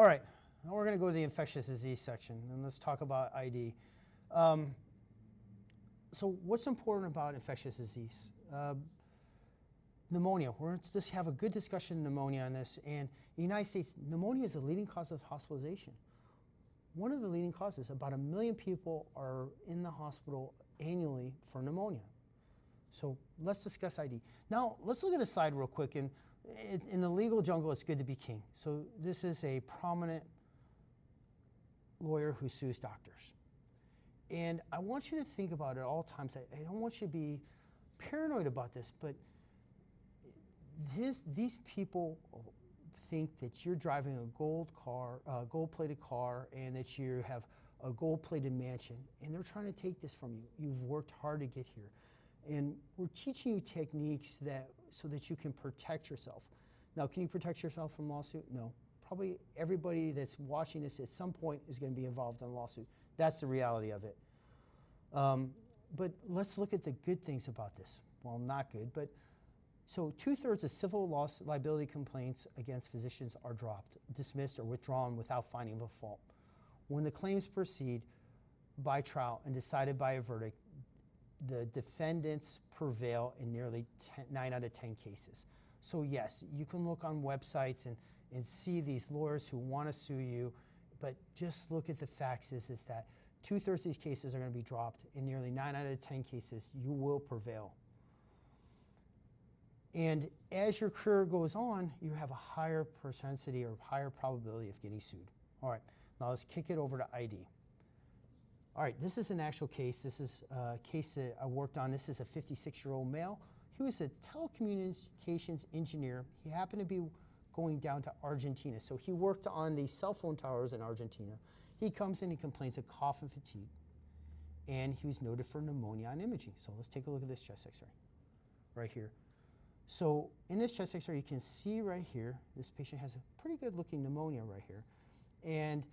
All right, now we're going to go to the infectious disease section, and let's talk about ID. So what's important about infectious disease? Pneumonia. We're going to just have a good discussion of pneumonia on this. And in the United States, pneumonia is the leading cause of hospitalization. One of the leading causes, about 1 million people are in the hospital annually for pneumonia. So let's discuss ID. Now, let's look at the slide real quick. And in the legal jungle, it's good to be king. So this is a prominent lawyer who sues doctors. And I want you to think about it at all times. I don't want you to be paranoid about this, but these people think that you're driving a gold-plated car, and that you have a gold-plated mansion, and they're trying to take this from you. You've worked hard to get here. And we're teaching you techniques so that you can protect yourself. Now, can you protect yourself from lawsuit? No. Probably everybody that's watching this at some point is going to be involved in a lawsuit. That's the reality of it. But let's look at the good things about this. Well, not good, but so 2/3 of civil liability complaints against physicians are dropped, dismissed, or withdrawn without finding of fault. When the claims proceed by trial and decided by a verdict, the defendants prevail in nearly 9 out of 10 cases. So yes, you can look on websites and see these lawyers who want to sue you, but just look at the facts is that 2/3 of these cases are going to be dropped. In nearly 9 out of 10 cases, you will prevail. And as your career goes on, you have a higher propensity or higher probability of getting sued. All right, now let's kick it over to ID. All right, this is an actual case. This is a case that I worked on. This is a 56-year-old male. He was a telecommunications engineer. He happened to be going down to Argentina. So he worked on the cell phone towers in Argentina. He comes in, he complains of cough and fatigue, and he was noted for pneumonia on imaging. So let's take a look at this chest x-ray right here. So in this chest x-ray, you can see right here, this patient has a pretty good looking pneumonia right here. And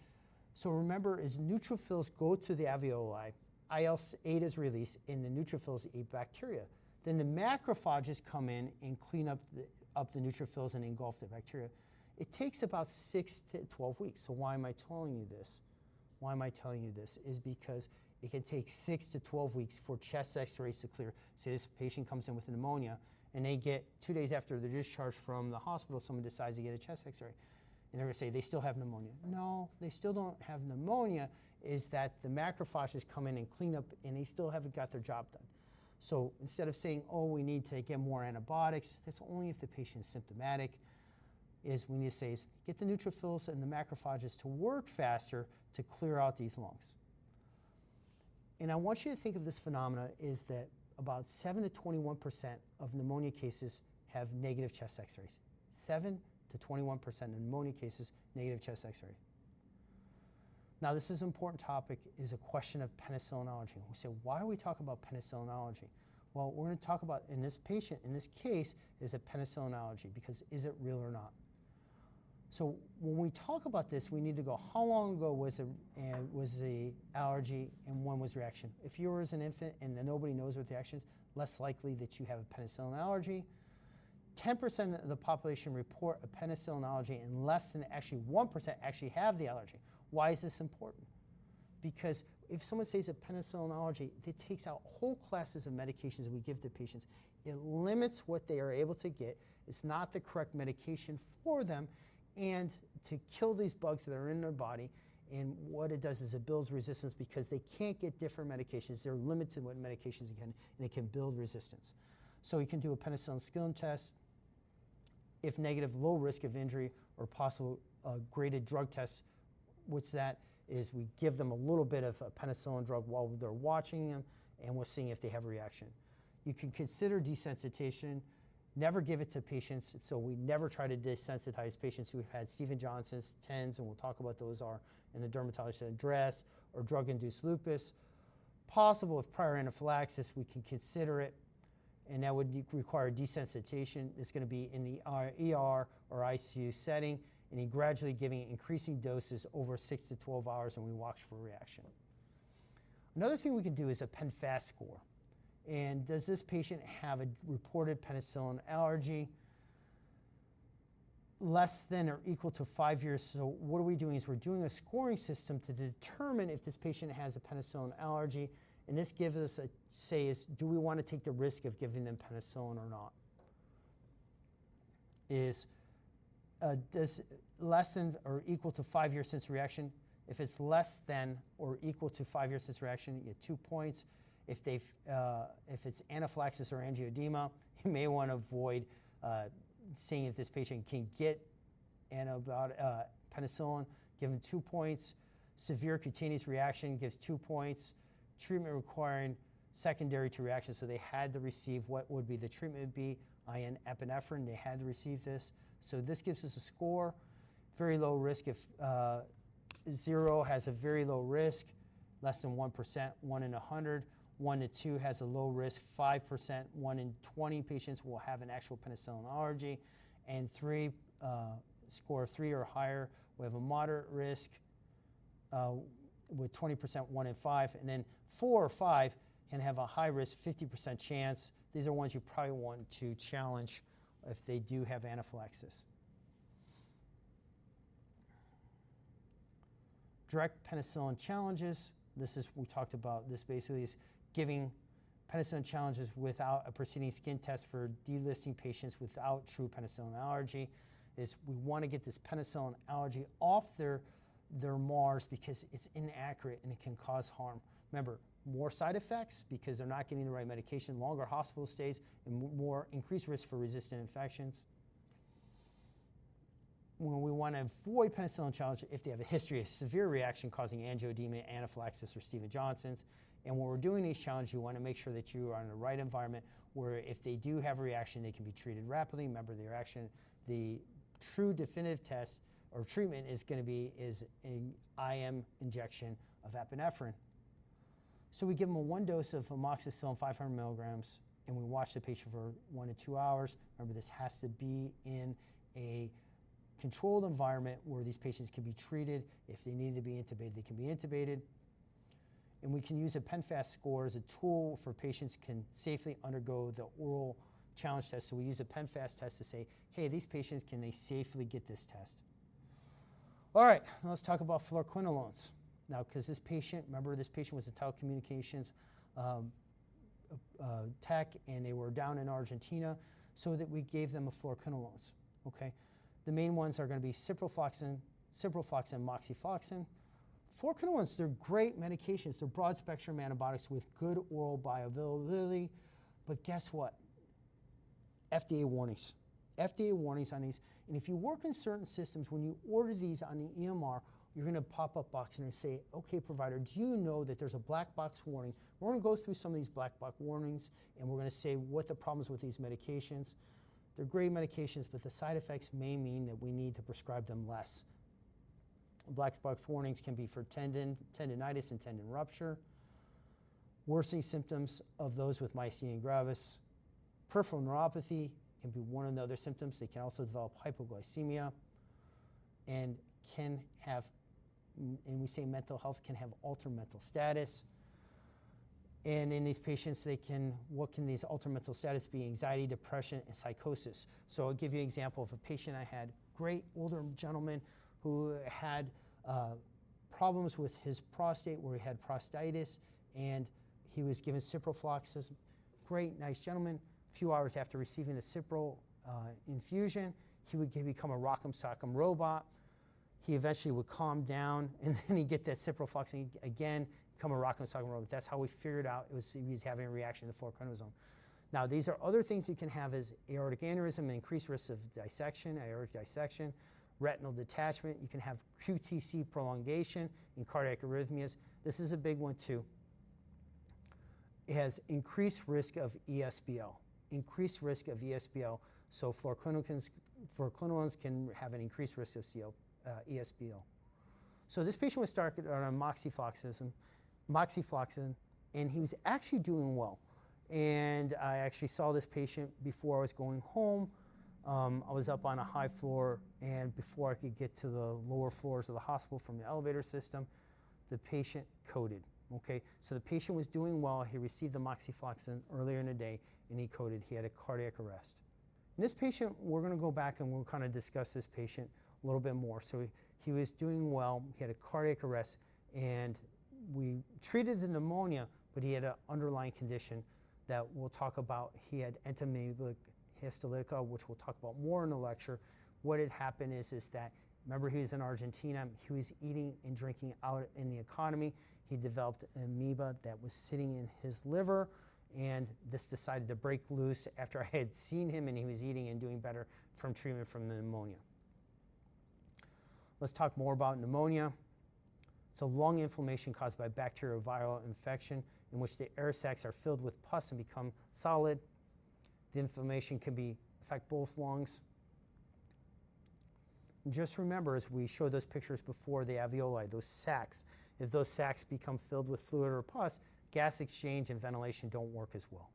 so remember, as neutrophils go to the alveoli, IL-8 is released, and the neutrophils eat bacteria. Then the macrophages come in and clean up the neutrophils and engulf the bacteria. It takes about 6 to 12 weeks. So why am I telling you this? Why am I telling you this? Is because it can take 6 to 12 weeks for chest x-rays to clear. Say this patient comes in with pneumonia, and they get 2 days after they're discharged from the hospital, someone decides to get a chest x-ray. And they're going to say they still have pneumonia. No, they still don't have pneumonia, is that the macrophages come in and clean up, and they still haven't got their job done. So instead of saying, oh, we need to get more antibiotics, that's only if the patient is symptomatic. Is we need to say is get the neutrophils and the macrophages to work faster to clear out these lungs. And I want you to think of this phenomena is that about 7 to 21% of pneumonia cases have negative chest x-rays. 7 to 21% of pneumonia cases, negative chest x-ray. Now, this is an important topic, is a question of penicillinology. We say, why are we talking about penicillinology? Well, we're going to talk about, in this patient, in this case, is a penicillinology, because is it real or not? So when we talk about this, we need to go, how long ago was the allergy and when was reaction? If you were as an infant and nobody knows what the reaction is, less likely that you have a penicillin allergy. 10% of the population report a penicillin allergy, and less than actually 1% actually have the allergy. Why is this important? Because if someone says a penicillin allergy, it takes out whole classes of medications that we give to patients. It limits what they are able to get. It's not the correct medication for them, and to kill these bugs that are in their body. And what it does is it builds resistance because they can't get different medications. They're limited what medications you can, and it can build resistance. So you can do a penicillin skin test. If negative, low risk of injury, or possible graded drug tests, which that is we give them a little bit of a penicillin drug while they're watching them, and we're seeing if they have a reaction. You can consider desensitization. Never give it to patients, so we never try to desensitize patients who have had Stevens-Johnson's, TENS, and we'll talk about those are in the dermatologist address, or drug-induced lupus. Possible with prior anaphylaxis, we can consider it, and that would require desensitization. It's going to be in the ER or ICU setting, and you gradually giving increasing doses over 6 to 12 hours, and we watch for reaction. Another thing we can do is a PenFast score. And does this patient have a reported penicillin allergy? less than or equal to 5 years. So what are we doing is we're doing a scoring system to determine if this patient has a penicillin allergy. And this gives us a say is, do we want to take the risk of giving them penicillin or not? Is does less than or equal to 5 years since reaction? If it's less than or equal to 5 years since reaction, you get 2 points. If it's anaphylaxis or angioedema, you may want to avoid seeing if this patient can get penicillin, give them 2 points. Severe cutaneous reaction gives 2 points. Treatment requiring secondary to reaction, so they had to receive what would be the treatment would be IN epinephrine. They had to receive this. So this gives us a score. Very low risk if 0 has a very low risk, less than 1%, 1 in 100. 1 to 2 has a low risk, 5%, 1 in 20 patients will have an actual penicillin allergy. And 3, score of 3 or higher, we have a moderate risk with 20%, 1 in 5. And then 4 or 5 can have a high risk, 50% chance. These are ones you probably want to challenge if they do have anaphylaxis. Direct penicillin challenges. We talked about this basically is giving penicillin challenges without a preceding skin test for delisting patients without true penicillin allergy. Is we want to get this penicillin allergy off their MARS because it's inaccurate and it can cause harm. Remember, more side effects because they're not getting the right medication, longer hospital stays, and more increased risk for resistant infections. When we want to avoid penicillin challenge if they have a history of severe reaction causing angioedema, anaphylaxis, or Stevens-Johnson's. And when we're doing these challenges, you want to make sure that you are in the right environment where if they do have a reaction, they can be treated rapidly. Remember, the reaction, the true definitive test or treatment is going to be an IM injection of epinephrine. So we give them a 1 dose of amoxicillin, 500 milligrams, and we watch the patient for 1 to 2 hours. Remember, this has to be in a controlled environment where these patients can be treated. If they need to be intubated, they can be intubated. And we can use a PenFast score as a tool for patients can safely undergo the oral challenge test. So we use a PenFast test to say, hey, these patients, can they safely get this test? All right, now let's talk about fluoroquinolones. Now, because this patient, remember this patient was a telecommunications tech, and they were down in Argentina, so that we gave them a fluoroquinolones, okay? The main ones are going to be ciprofloxacin, moxifloxacin. Fluoroquinolones, they're great medications. They're broad-spectrum antibiotics with good oral bioavailability, but guess what? FDA warnings. FDA warnings on these. And if you work in certain systems, when you order these on the EMR, you're going to pop up box and say, okay, provider, do you know that there's a black box warning? We're going to go through some of these black box warnings, and we're going to say what the problems with these medications. They're great medications, but the side effects may mean that we need to prescribe them less. Black box warnings can be for tendinitis and tendon rupture, worsening symptoms of those with myasthenia gravis. Peripheral neuropathy can be one of the other symptoms. They can also develop hypoglycemia and can have, and we say mental health can have altered mental status. And in these patients, what can these altered mental status be? Anxiety, depression, and psychosis. So I'll give you an example of a patient I had, great older gentleman who had problems with his prostate where he had prostatitis, and he was given ciprofloxacin. Great, nice gentleman. A few hours after receiving the cipro infusion, he would become a rock'em sock'em robot. He eventually would calm down, and then he'd get that ciprofloxacin again, become a rock'em sock'em robot. That's how we figured out he was having a reaction to fluoroquinolone. Now, these are other things you can have as aortic aneurysm and increased risk of dissection, aortic dissection, retinal detachment. You can have QTc prolongation in cardiac arrhythmias. This is a big one too. It has increased risk of ESBL. Increased risk of ESBL. So fluoroquinolones can have an increased risk of ESBL. So this patient was started on moxifloxacin, and he was actually doing well. And I actually saw this patient before I was going home. I was up on a high floor, and before I could get to the lower floors of the hospital from the elevator system, the patient coded. Okay, so the patient was doing well. He received the moxifloxacin earlier in the day, and he coded. He had a cardiac arrest. And this patient, we're going to go back and we'll kind of discuss this patient a little bit more. So he was doing well. He had a cardiac arrest, and we treated the pneumonia, but he had an underlying condition that we'll talk about. He had entamoebic histolytica, which we'll talk about more in the lecture. What had happened is that, remember, he was in Argentina. He was eating and drinking out in the economy. He developed an amoeba that was sitting in his liver, and this decided to break loose after I had seen him and he was eating and doing better from treatment from the pneumonia. Let's talk more about pneumonia. It's a lung inflammation caused by bacterial or viral infection in which the air sacs are filled with pus and become solid. The inflammation can affect both lungs. And just remember, as we showed those pictures before, the alveoli, those sacs, if those sacs become filled with fluid or pus, gas exchange and ventilation don't work as well.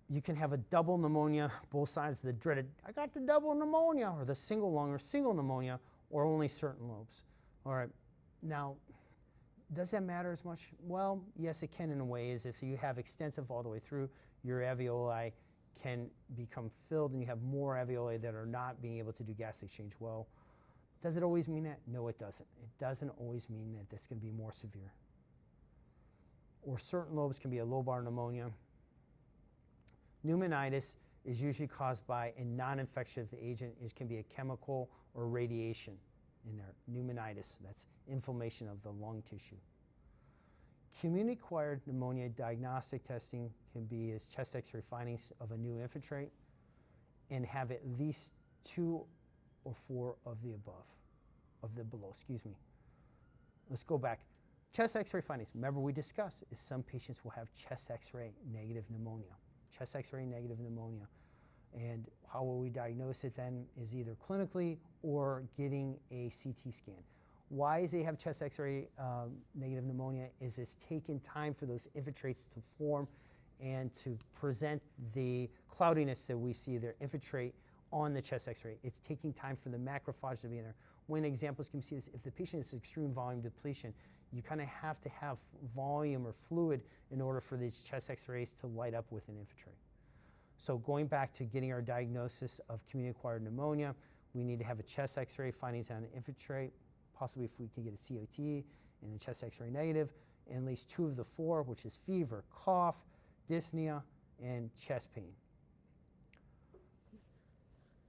You can have a double pneumonia, both sides of the dreaded, I got the double pneumonia, or the single lung or single pneumonia, or only certain lobes. All right, now, does that matter as much? Well, yes, it can in a way, is if you have extensive all the way through, your alveoli can become filled and you have more alveoli that are not being able to do gas exchange well. Does it always mean that? No, it doesn't. It doesn't always mean that this can be more severe. Or certain lobes can be a lobar pneumonia. Pneumonitis is usually caused by a non-infectious agent. It can be a chemical or radiation in there. Pneumonitis, that's inflammation of the lung tissue. Community-acquired pneumonia diagnostic testing can be as chest x-ray findings of a new infiltrate and have at least 2 or 4 of the above, of the below, excuse me. Let's go back. Chest x-ray findings, remember we discussed, is some patients will have chest x-ray negative pneumonia. Chest x-ray negative pneumonia. And how will we diagnose it then is either clinically or getting a CT scan. Why is they have chest x-ray negative pneumonia is it's taken time for those infiltrates to form and to present the cloudiness that we see there, infiltrate on the chest x-ray. It's taking time for the macrophage to be in there. One example, you can see this, if the patient has extreme volume depletion, you kind of have to have volume or fluid in order for these chest x-rays to light up with an infiltrate. So going back to getting our diagnosis of community-acquired pneumonia, we need to have a chest x-ray findings on an infiltrate, possibly if we can get a COT and a chest x-ray negative, and at least 2 of the 4, which is fever, cough, dyspnea, and chest pain.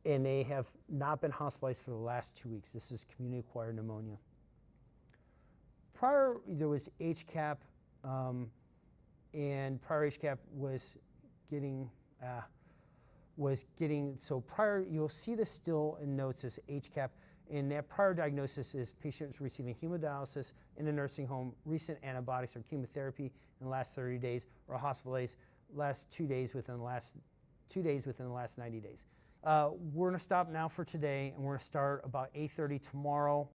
And they have not been hospitalized for the last 2 weeks. This is community-acquired pneumonia. Prior, there was HCAP, and prior HCAP was getting, so prior, you'll see this still in notes as HCAP, and that prior diagnosis is patients receiving hemodialysis in a nursing home, recent antibiotics or chemotherapy in the last 30 days, or hospitalized last 2 days within the last 90 days. We're going to stop now for today, and we're going to start about 8:30 tomorrow